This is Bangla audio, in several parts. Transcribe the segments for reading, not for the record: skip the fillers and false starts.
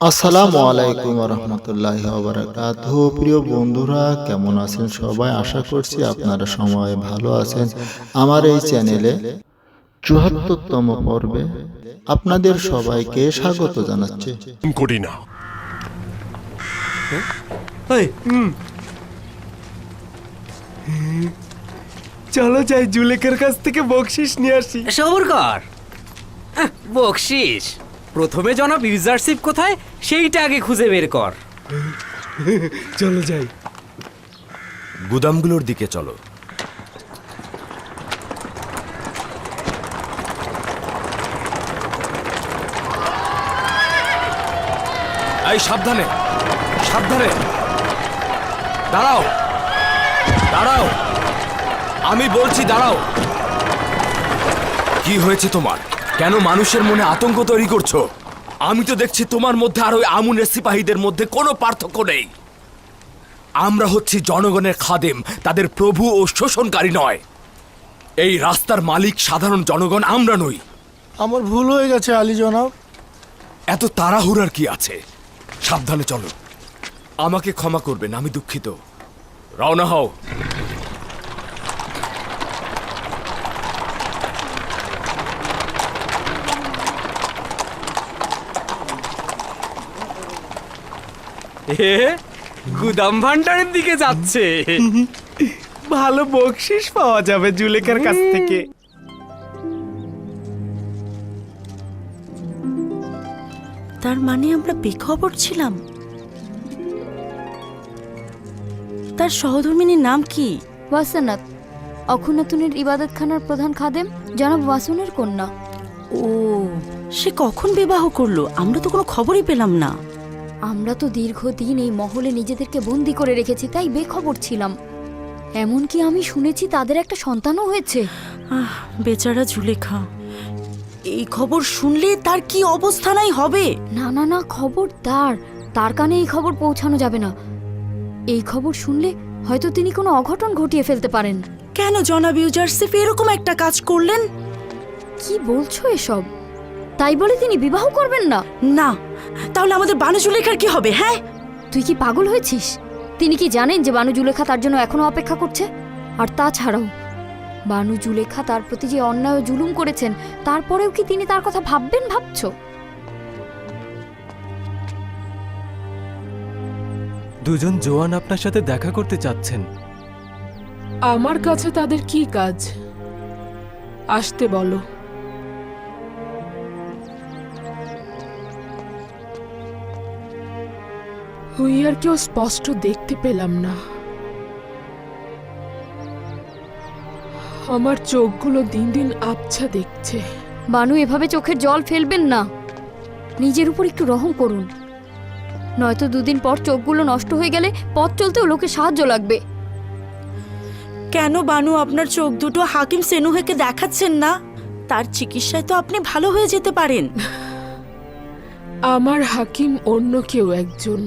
আসসালামু আলাইকুম রহমতুল্লাহি ওয়া বারাকাতুহু। প্রিয় বন্ধুরা, কেমন আছেন সবাই? আশা করছি আপনারা সবাই ভালো আছেন। আমার এই চ্যানেলে ৭৪তম পর্বে আপনাদের সবাইকে স্বাগত জানাচ্ছি। করি না। চলো যাই, জুলেখার কাছ থেকে বকশিস নিয়ে আসি। সবর কর। বকশিস প্রথমে জনাব ইউজারশিপ কোথায় সেইটা আগে খুঁজে বের কর। চলো যাই। গুদামগুলোর দিকে চলো। এই সাবধানে, সাবধানে। দাঁড়াও, দাঁড়াও, আমি বলছি দাঁড়াও। কি হয়েছে তোমার? কেন মানুষের মনে আতঙ্ক তৈরি করছো? আমি তো দেখছি তোমার মধ্যে আর ওই আমুনের সিপাহীদের মধ্যে কোনো পার্থক্য নেই। আমরা হচ্ছি জনগণের খাদেম, তাদের প্রভু ও শোষণকারী নয়। এই রাস্তার মালিক সাধারণ জনগণ, আমরা নই। আমার ভুল হয়ে গেছে আলী জনাব। এত তাড়াহুড়ার কি আছে? সাবধানে চলো। আমাকে ক্ষমা করবেন, আমি দুঃখিত। রওনা হও। গুদাম ভান্ডারের দিকে যাচ্ছে। ভালো বকশিস পাওয়া যাবে জুলেখার কাছ থেকে। তার মানে আমরা বেখবর ছিলাম। তার সহধর্মিনীর নাম কি? ওয়াসানাত, অখুনাতুনের ইবাদতখানার প্রধান খাদেম জনাব ওয়াসুনের কন্যা। ও, সে কখন বিবাহ করলো? আমরা তো কোনো খবরই পেলাম না। আমরা তো দীর্ঘদিন এই মহলে নিজেদেরকে বন্দি করে রেখেছি, তাই বেখবর ছিলাম। এমনকি আমি শুনেছি তাদের একটা সন্তানও হয়েছে। আহ, বেচারা জুলেখা। এই খবর শুনলে তার কি অবস্থা নাই হবে? না না না, খবরদার, তার কানে এই খবর পৌঁছানো যাবে না। এই খবর শুনলে হয়তো তিনি কোনো অঘটন ঘটিয়ে ফেলতে পারেন। কেন জনাব ইউজারশিপ এরকম একটা কাজ করলেন? কি বলছো এসব? তাই বলে তিনি বিবাহ করবেন না? না, তাহলে আমাদের বানু জুলেখার কি হবে? হ্যাঁ, তুই কি পাগল হয়েছিস? তিনি কি জানেন যে বানু জুলেখা তার জন্য এখনো অপেক্ষা করছে? আর তাছাড়াও বানু জুলেখা তার প্রতি যে অন্যায় ও জুলুম করেছেন, তারপরেও কি তিনি তার কথা ভাববেন ভাবছো? দুজন জোয়ান আপনার সাথে দেখা করতে চাচ্ছেন। আমার কাছে তাদের কি কাজ? আসতে বলো। হুইয়ারকেও স্পষ্ট দেখতে পেলাম না। আমার চোখগুলো দিন দিন আবছা দেখছে। বানু, এভাবে চোখের জল ফেলবেন না। নিজের উপর একটু রহম করুন, নয়তো দুদিন পর চোখগুলো নষ্ট হয়ে গেলে পথ চলতেও লোকের সাহায্য লাগবে। কেন বানু আপনার চোখ দুটো হাকিম সেনুহেকে দেখাচ্ছেন না? তার চিকিৎসায় তো আপনি ভালো হয়ে যেতে পারেন। আমার হাকিম অন্য কেউ একজন,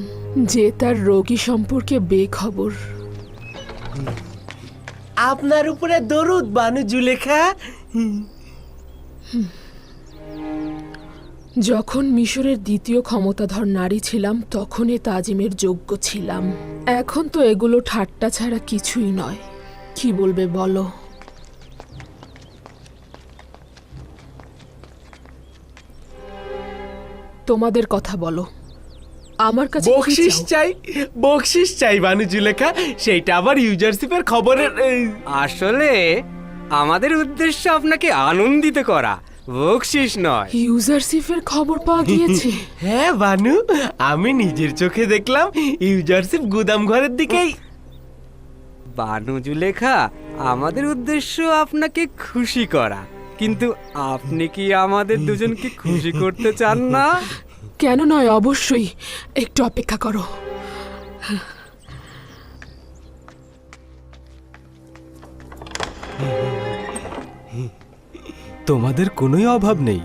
যে তার রোগী সম্পর্কে বেখবর। আপনার উপরে দরুদ বানু জুলেখা। যখন মিশরের দ্বিতীয় ক্ষমতাধর নারী ছিলাম তখনই তাজিমের যোগ্য ছিলাম। এখন তো এগুলো ঠাট্টা ছাড়া কিছুই নয়। কি বলবে বলো? তোমাদের কথা বলো। আমার কাছে কি বকশিস চাও? চাই, বকশিস চাই বানু জুলেখা। সেইটা আবার ইউজারশিপের খবরের। আসলে আমাদের উদ্দেশ্য আপনাকে আনন্দিত করা, বকশিস নয়। ইউজারশিপের খবর পাওয়া গিয়েছে। হ্যাঁ বানু, আমি নিজের চোখে দেখলাম ইউজারশিপ গুদাম ঘরের দিকেই। বানু জুলেখা, আমাদের উদ্দেশ্য আপনাকে খুশি করা, কিন্তু আপনি কি আমাদের দুজনকে খুশি করতে চান না? কেন নয়, অবশ্যই। একটু অপেক্ষা করো। তোমাদের কোনোই অভাব নেই।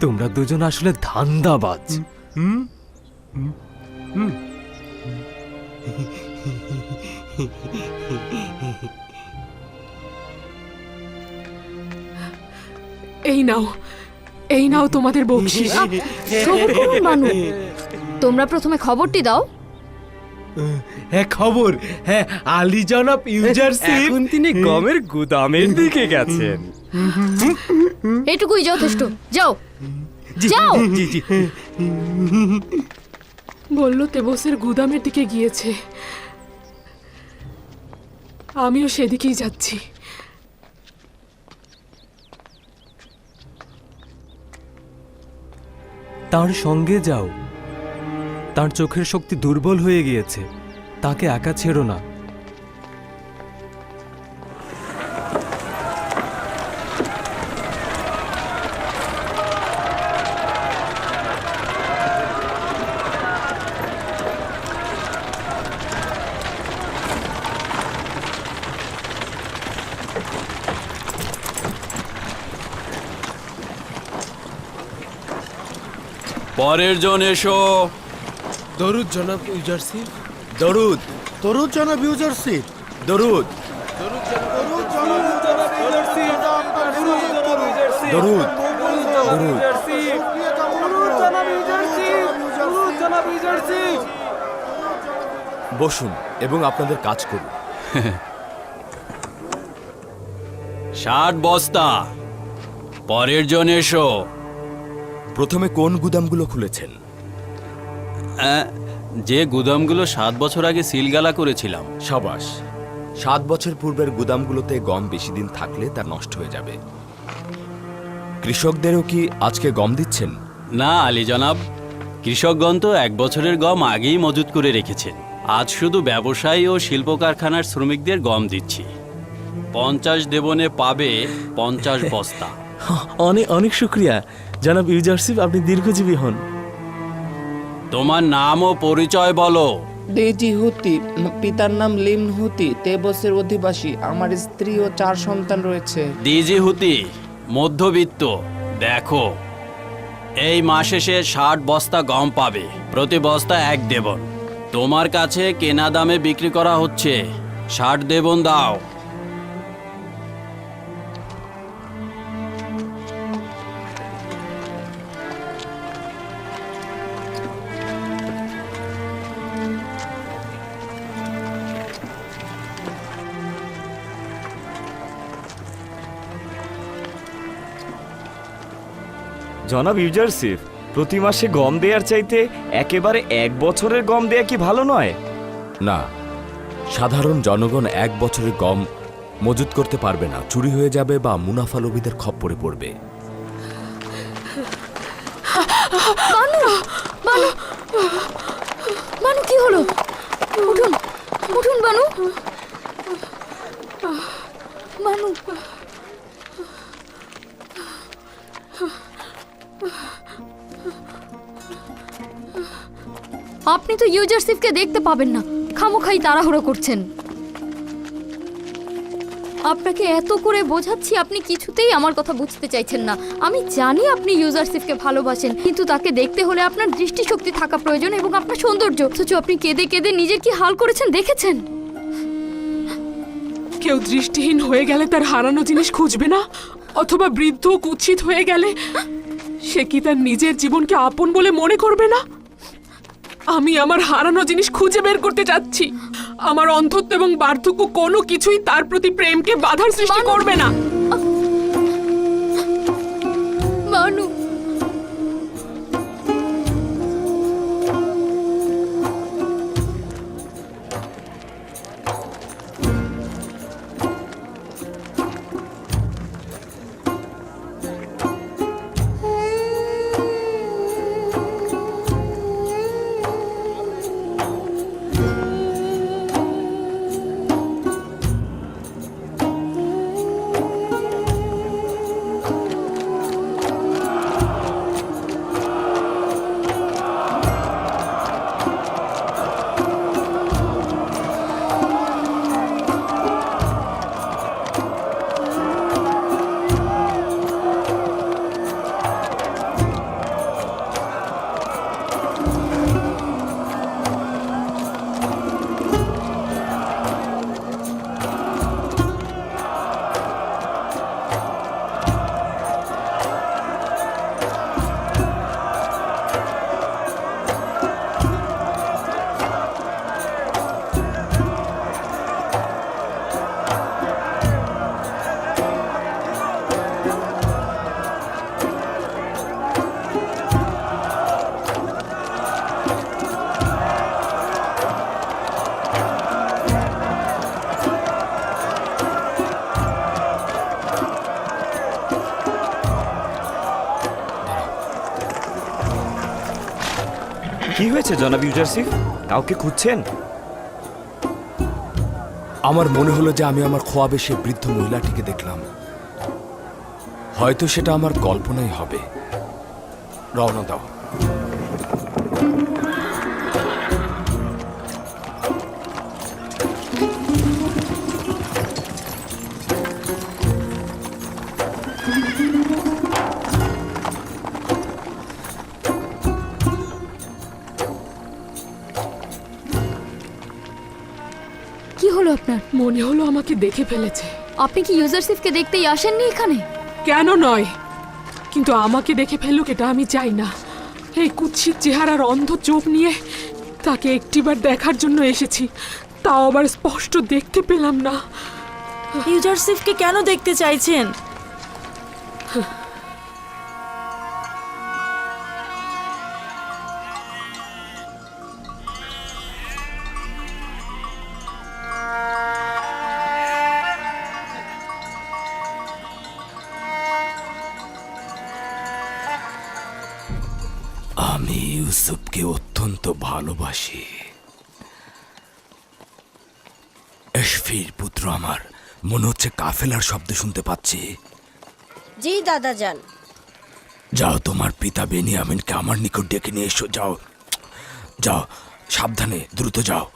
তোমরা দুজন আসলে ধান্দাবাজ। এই নাও, এই নাও তোমাদের বকশিশ। সবর করুন বানু। তোমরা প্রথমে খবরটি দাও। হ্যাঁ খবর, হ্যাঁ আলী জনাব ইউজারশিপ এখন তিনি গমের গুদামের দিকে গেছেন। এটুকুই যথেষ্ট, যাও যাও। জি জি বলল তেবসের গুদামের দিকে গিয়েছে, আমিও সেদিকেই যাচ্ছি। তার সঙ্গে যাও। তার চোখের শক্তি দুর্বল হয়ে গিয়েছে, তাকে একা ছেড়ো না। পরের জন এসো। দরুদ জনাব ইউজারশিপ। দরুদ, তরুণ জনাব ইউজারশিপ। দরুদ, দরুদ, দরুদ। বসুন এবং আপনাদের কাজ করুন। 60 বস্তা। পরের জন এসো। প্রথমে কোন গুদামগুলো খুলেছেন? যে গুদামগুলো 7 বছর আগে সিলগালা করেছিলাম। সাবাস। 7 বছর পূর্বের গুদামগুলোতে গম বেশি দিন থাকলে তা নষ্ট হয়ে যাবে। কৃষকদেরও কি আজকে গম দিচ্ছেন? না আলী জনাব, কৃষকগণ তো 1 বছরের গম আগেই মজুত করে রেখেছেন। আজ শুধু ব্যবসায়ী ও শিল্প কারখানার শ্রমিকদের গম দিচ্ছি। 50 দেবনে পাবে 50 বস্তা। অনেক অনেক শুক্রিয়া জনাব ইউজারশিপ, আপনি দীর্ঘজীবী হন। তোমার নাম ও পরিচয় বলো। দেজি হুতি, পিতার নাম লিম হুতি, তেবসের অধিবাসী। আমার স্ত্রী ও 4 সন্তান রয়েছে। দিজি হুতি, মধ্যবিত্ত। দেখো, এই মাস শেষে 60 বস্তা গম পাবে, প্রতি বস্তা 1 দেবন। তোমার কাছে কেনা দামে বিক্রি করা হচ্ছে, 60 দেবন দাও। জনাব ইউজারশিপ, প্রতি মাসে গম দেওয়ার চাইতে একেবারে 1 বছরের গম দেয়া কি ভালো নয়? না, সাধারণ জনগণ 1 বছরের গম মজুত করতে পারবে না, চুরি হয়ে যাবে বা মুনাফা লোভীদের খপ্পরে পড়বে। বানু, কি হলো? উঠুন উঠুন বানু, বানু। আপনি তো ইউজারশিপকে দেখতে পাবেন না, খামোখাই তাড়াহুড়ো করছেন। আপনাকে এত করে বোঝাচ্ছি, আপনি কিছুতেই আমার কথা বুঝতে চাইছেন না। আমি জানি আপনি ইউজারশিপকে ভালোবাসেন, কিন্তু তাকে দেখতে হলে আপনার দৃষ্টিশক্তি থাকা প্রয়োজন এবং আপনার সৌন্দর্য। অথচ আপনি কেঁদে কেঁদে নিজের কি হাল করেছেন দেখেছেন? কেউ দৃষ্টিহীন হয়ে গেলে তার হারানো জিনিস খুঁজবে না, অথবা বৃদ্ধ কুৎসিত হয়ে গেলে সে কি তার নিজের জীবনকে আপন বলে মনে করবে না? আমি আমার হারানো জিনিস খুঁজে বের করতে চাচ্ছি। আমার অন্ধত্ব এবং বার্ধক্য কোনো কিছুই তার প্রতি প্রেমকে বাধার সৃষ্টি করবে না। বানু, কি হয়েছে জনাব ইউজারসিফ? কাউকে খুঁজছেন? আমার মনে হলো যে আমি আমার খোয়াবে সে বৃদ্ধ মহিলাটিকে দেখলাম। হয়তো সেটা আমার কল্পনাই হবে। রওনা দাও। কি হলো আপনার? মনে হলো আমাকে দেখে ফেলেছে। আপনি কি ইউজারসিফকে দেখতেই আসেননি এখানে? কেন নয়, কিন্তু আমাকে দেখে ফেলুক এটা আমি চাই না। এই কুৎসিত চেহারার অন্ধ চোখ নিয়ে তাকে একটিবার দেখার জন্য এসেছি, তাও আবার স্পষ্ট দেখতে পেলাম না। ইউজারসিফকে কেন দেখতে চাইছেন? আমি ইউসুফকে অত্যন্ত ভালোবাসি। এশফির পুত্র আমার, মনে হচ্ছে কাফেলার শব্দ শুনতে পাচ্ছি। জি দাদা যান। যাও, তোমার পিতা বেনিয়ামিনকে আমার নিকট ডেকে নিয়ে এসো। যাও যাও, সাবধানে, দ্রুত যাও।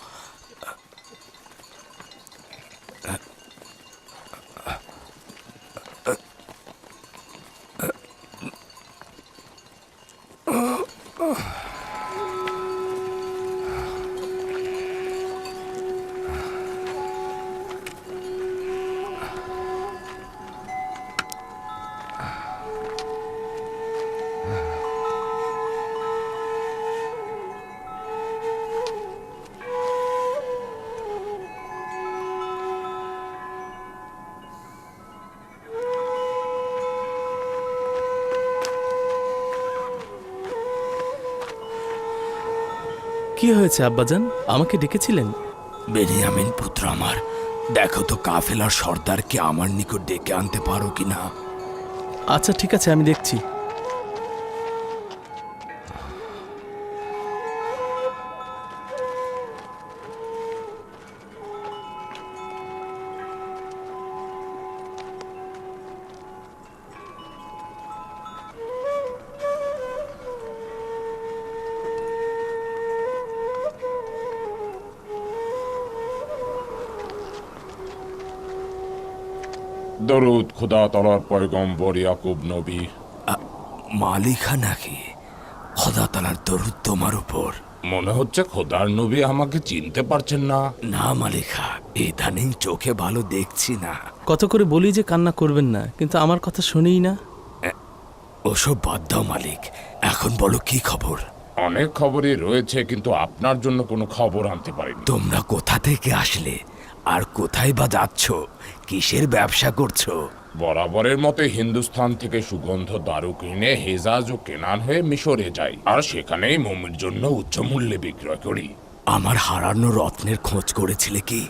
কি হয়েছে আব্বাজান, আমাকে ডেকেছিলেন? বেনিয়ামিন পুত্র আমার, দেখো তো কাফেলার সর্দারকে আমার নিকট ডেকে আনতে পারো কিনা। আচ্ছা ঠিক আছে, আমি দেখছি। দরুদ খোদা তাআলার পয়গম্বর ইয়াকুব নবী। মালিকা নাকি? খোদা তাআলার দরুদ তোমার উপর। মনে হচ্ছে খোদার নবী আমাকে চিনতে পারছেন না। না মালিকা, ইদানিং চোখে ভালো দেখছি না। কত করে বলি যে কান্না করবেন না, কিন্তু আমার কথা শুনেই না। ওসব বাদ দাও মালিক, এখন বলো কি খবর? অনেক খবরই রয়েছে, কিন্তু আপনার জন্য কোনো খবর আনতে পারিনি। তোমরা কোথা থেকে আসলে আর কোথায় বা যাচ্ছ? কিসের ব্যবসা করছো? বরাবরের মতো হিন্দুস্তান থেকে সুগন্ধ দারু কিনে হেজাজ ও কেনান হয়ে মিশরে যাই, আর সেখানেই মোমের জন্য উচ্চ মূল্যে বিক্রয় করি। আমার হারানো রত্নের খোঁজ করেছিলে কি?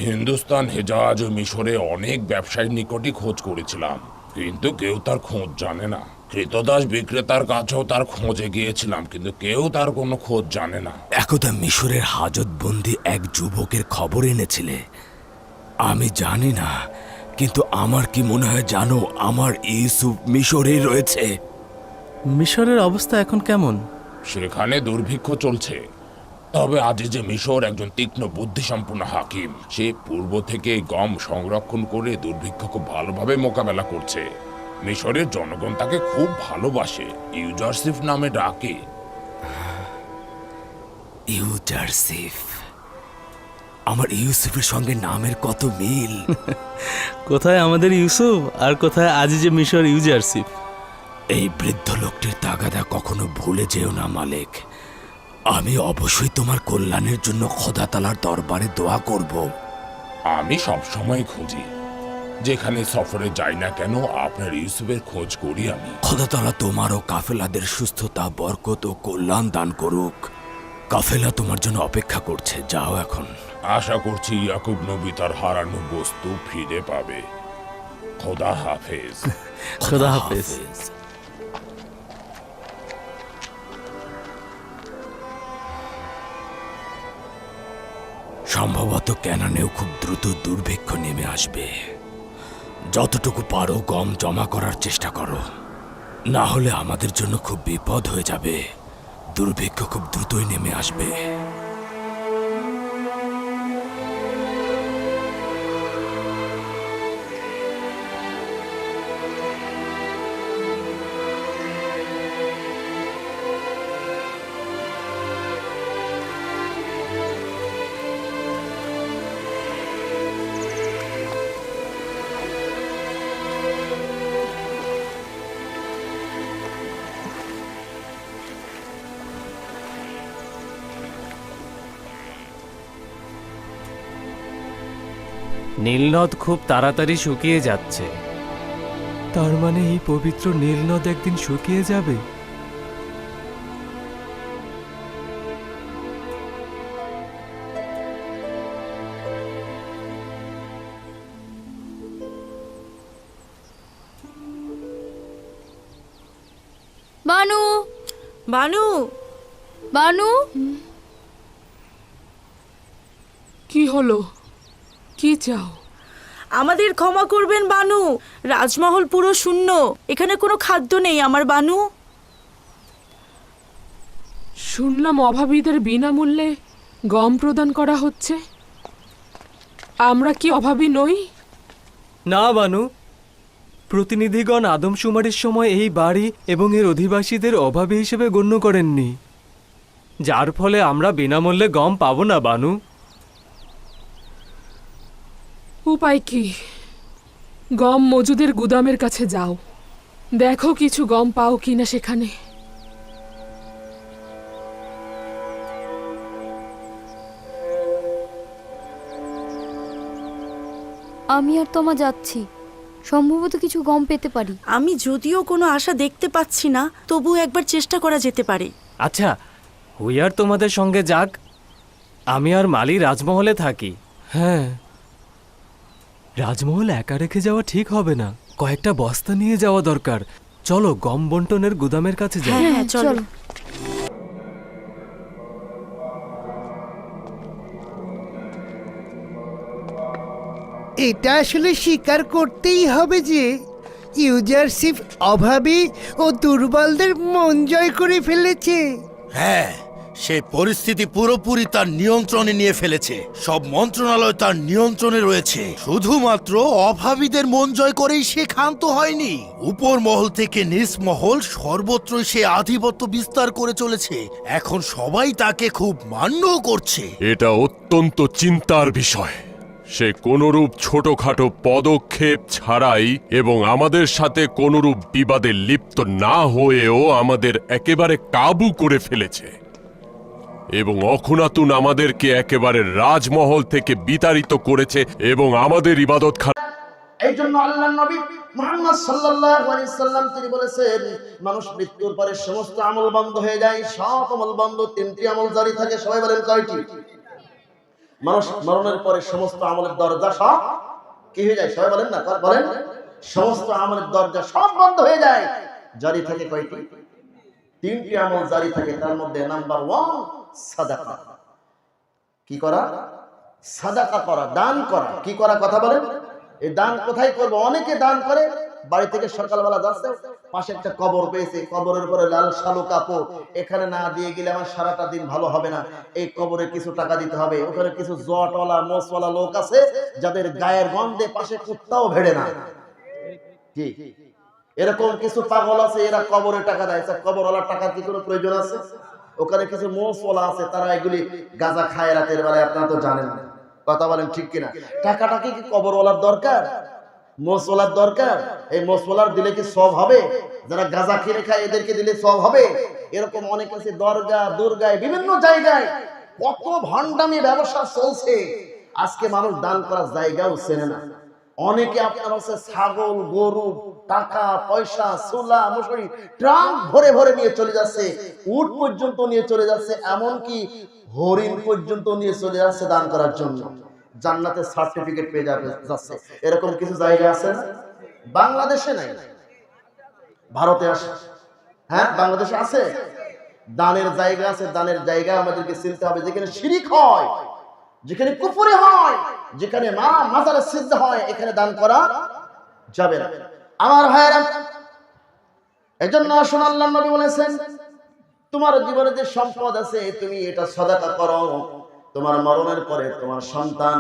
হিন্দুস্তান, হেজাজ ও মিশরে অনেক ব্যবসায়ীর নিকটই খোঁজ করেছিলাম, কিন্তু কেউ তার খোঁজ জানে না। কৃতদাস বিক্রেতার কাছেও তার খোঁজে গিয়েছিলাম, কিন্তু কেউ তার কোনো খোঁজ জানে না। একদা মিশরের হাজতবন্দি এক যুবকের খবর এনেছিলে। আমি জানি না, কিন্তু আমার কি মনে হয় জানো, আমার ইউসুফ মিশরেই রয়েছে। মিশরের অবস্থা এখন কেমন? সেখানে দুর্ভিক্ষ চলছে, তবে আজ যে মিশর একজন তীক্ষ্ণ বুদ্ধিসম্পন্ন হাকিম, সে পূর্ব থেকে গম সংরক্ষণ করে দুর্ভিক্ষ খুব ভালোভাবে মোকাবেলা করছে। মিশরের জনগণ তাকে খুব ভালোবাসে, ইউজারসিফ নামে ডাকে। ইউজারসিফ, আমার ইউসুফের সঙ্গে নামের কত মিল। কোথায় আমাদের ইউসুফ আর কোথায় আজিজে মিশর ইউজারসিফ। এই বৃদ্ধ লোকটির তাগাদা কখনো ভুলে যেও না মালিক। আমি অবশ্যই তোমার কল্যাণের জন্য খোদা তাআলার দরবারে দোয়া করব। আমি সব সময় খুঁজি, যেখানে সফরে যাই না কেন আপনার ইউসুফের খোঁজ করি আমি। খোদা তাআলা তোমার ও কাফেলাদের সুস্থতা, বরকত ও কল্যাণ দান করুক। কাফেলা তোমার জন্য অপেক্ষা করছে, যাও এখন। আশা করছি ইয়াকুব নবী তার হারানো বস্তু ফিরে পাবে। খোদা হাফেজ। খোদা হাফেজ। সম্ভবত ক্যানানেও খুব দ্রুত দুর্ভিক্ষ নেমে আসবে। যতটুকু পারো গম জমা করার চেষ্টা করো, না হলে আমাদের জন্য খুব বিপদ হয়ে যাবে। দুর্ভিক্ষ খুব দ্রুতই নেমে আসবে। নীলনদ খুব তাড়াতাড়ি শুকিয়ে যাচ্ছে। তার মানে এই পবিত্র নীলনদ একদিন শুকিয়ে যাবে? বানু, বানু, বানু, কি হলো? কি চাও? আমাদের ক্ষমা করবেন বানু, রাজমহল পুরো শূন্য, এখানে কোনো খাদ্য নেই আমার বানু। শুনলাম অভাবীদের বিনামূল্যে গম প্রদান করা হচ্ছে। আমরা কি অভাবী নই? না বানু, প্রতিনিধিগণ আদমশুমারির সময় এই বাড়ি এবং এর অধিবাসীদের অভাবী হিসেবে গণ্য করেননি, যার ফলে আমরা বিনামূল্যে গম পাবো না বানু। উপায় কি? গম মজুদের গুদামের কাছে যাও, দেখো কিছু গম পাও কিনা সেখানে। আমি আর তোমা যাচ্ছি, সম্ভবত কিছু গম পেতে পারি। আমি যদিও কোনো আশা দেখতে পাচ্ছি না, তবু একবার চেষ্টা করা যেতে পারে। আচ্ছা, হুইয়ার তোমাদের সঙ্গে যাক, আমি আর মালি রাজমহলে থাকি। হ্যাঁ, রাজমহল একা রেখে যাওয়া ঠিক হবে না, কয়েকটা বস্তা নিয়ে যাওয়া দরকার। চলো গম বন্টনের গুদামের কাছে যাই। হ্যাঁ, চলো। এটা আসলে স্বীকার করতেই হবে যে ইউজারশিপ অভাবী ও দুর্বলদের মন জয় করে ফেলেছে। হ্যাঁ, সে পরিস্থিতি পুরোপুরি তার নিয়ন্ত্রণে নিয়ে ফেলেছে। সব মন্ত্রণালয় তার নিয়ন্ত্রণে রয়েছে। শুধুমাত্র অভাবীদের মন জয় করেই সে ক্ষান্ত হয়নি, উপর মহল থেকে নিচ মহল সর্বত্রই সে আধিপত্য বিস্তার করে চলেছে। এখন সবাই তাকে খুব মান্যও করছে। এটা অত্যন্ত চিন্তার বিষয়। সে কোনরূপ ছোটখাটো পদক্ষেপ ছাড়াই এবং আমাদের সাথে কোনরূপ বিবাদে লিপ্ত না হয়েও আমাদের একেবারে কাবু করে ফেলেছে এবং অখুনাতুন আমাদেরকে একেবারে রাজমহল থেকে বিতাড়িত করেছে এবং আমাদের ইবাদত এই জন্য আল্লাহর নবী মুহাম্মদ সাল্লাল্লাহু আলাইহি সাল্লাম তিনি বলেছেন, মানুষ মৃত্যুর পরে সমস্ত আমল বন্ধ হয়ে যায়। সব আমল বন্ধ, তিনটি আমল জারি থাকে। সবাই বলেন কয়টি? মানুষ মরণের পরে সমস্ত আমলের দরজা সব কি হয়ে যায়? সবাই বলেন না, বলেন। সমস্ত আমলের দরজা সব বন্ধ হয়ে যায়, জারি থাকে কয়টি? তিনটি আমল জারি থাকে। তার মধ্যে নাম্বার 1 সাদাকা। কি করা? সাদাকা করা, দান করা। কি করা? কথা বলেন। এই দান কোথায় করবো? অনেকে দান করে, বাড়ি থেকে সকালবেলা যাচ্ছে, পাশে একটা কবর পেয়েছে, কবরের উপরে লাল শালু কাপড়, এখানে না দিয়ে গেলে আমার সারাটা দিন ভালো হবে না, এই কবরে কিছু টাকা দিতে হবে। ওখানে কিছু জটওয়ালা মোচওয়ালা লোক আছে যাদের গায়ের গন্ধে পাশে কুত্তাও ভেড়ে না। কি এরকম কিছু পাগল আছে, এরা কবরে টাকা দেয়। কবরওয়ালার টাকার কি কোনো প্রয়োজন আছে? ওখানে কিছু মোচওয়ালা আছে, তারা এগুলি গাঁজা খায় রাতের বেলায়, আপনারা তো জানেন না। কথা বলেন ঠিক কিনা? টাকাটা কি কবরওয়ালার দরকার? মোচওয়ালার দরকার? এই মোচওয়ালার দিলে কি সব হবে? যারা গাঁজা কিনে খায় এদেরকে দিলে সব হবে? এরকম অনেক আছে দরগা দুর্গায় বিভিন্ন জায়গায় কত ভণ্ডামি ব্যবসা চলছে। আজকে মানুষ দান করার জায়গাও চেনে না। অনেকে আপনার হচ্ছে ছাগল গরু টাকা পয়সা সোলা মশারি ট্রাক ভরে ভরে নিয়ে চলে যাচ্ছে, উট পর্যন্ত নিয়ে চলে যাচ্ছে, এমনকি হরিণ পর্যন্ত নিয়ে চলে যাচ্ছে দান করার জন্য। জান্নাতের সার্টিফিকেট পেয়ে যাচ্ছে। এরকম কিছু জায়গা আছে না? বাংলাদেশে নাই, ভারতে আছে। হ্যাঁ, বাংলাদেশে আছে দানের জায়গা আছে। দানের জায়গা আমাদেরকে চিনতে হবে। যেখানে শিরিক হয় যেখানে কুফরি হয়, যেখানে মাজারে সিজদা হয়, এখানে দান করা যাবে না। আমার ভাইয়েরা, এজন্য আসুন, আল্লাহর নবী বলেছেন, তোমার জীবনে যে সম্পদ আছে তুমি এটা সাদাকা করো। তোমার মরণের পরে তোমার সন্তান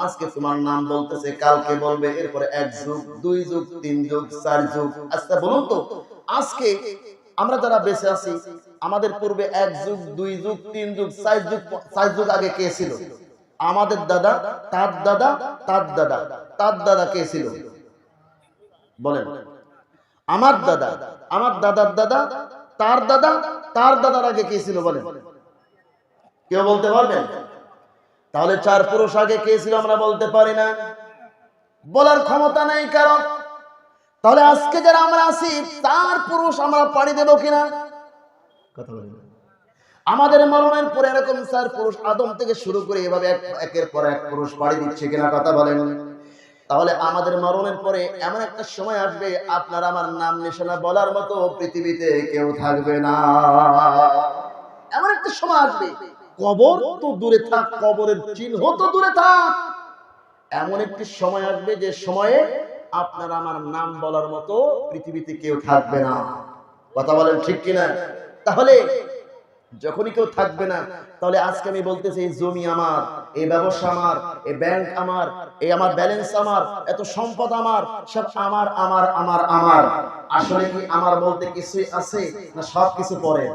আজকে তোমার নাম বলতেছে, কালকে বলবে, এরপরে 1 যুগ 2 যুগ 3 যুগ 4 যুগ। আচ্ছা বলুন তো, আজকে আমরা যারা বেঁচে আছি, আমাদের পূর্বে 1 যুগ 2 যুগ 3 যুগ 4 যুগ আগে কে ছিল? আমাদের দাদা, তার দাদা, তার দাদা, তার দাদা কে ছিল বলেন? আমার দাদা, আমার দাদার দাদা, তার দাদা, তার দাদার আগে কে ছিল বলেন? কেউ বলতে পারবেন? তাহলে 4 পুরুষ আগে কে ছিল আমরা বলতে পারি না, বলার ক্ষমতা নেই। কারণ তাহলে আজকে যারা আমরা আছি, 4 পুরুষ আমরা পাড়ি দেব কিনা? কথা বলেন। আমাদের মরণের পরে এরকম 4 পুরুষ আদম থেকে শুরু করে এভাবে একের পর এক পুরুষ পাড়ি দিচ্ছে কিনা? কথা বলেন। তাহলে আমাদের মরণের পরে এমন একটা সময় আসবে, আপনার আমার নাম নিশানা বলার মতো পৃথিবীতে কেউ থাকবে না। এমন একটা সময় আসবে, কবর তো দূরে থাক, কবরের চিহ্ন তো দূরে থাক, এমন একটি সময় আসবে যে সময়ে আপনার আমার নাম বলার মতো পৃথিবীতে কেউ থাকবে না। কথা বলেন ঠিক কিনা? তাহলে যখনই কেউ থাকবে না, তাহলে আজকে আমি বলতেছি, এই জমি আমার, এই ব্যবসা আমার, এই ব্যাংক আমার, এই আমার ব্যালেন্স আমার, এত সম্পদ আমার, সব আমার আমার আমার আমার। আসলে কি আমার বলতে কিছুই আছে না সব কিছু পরে?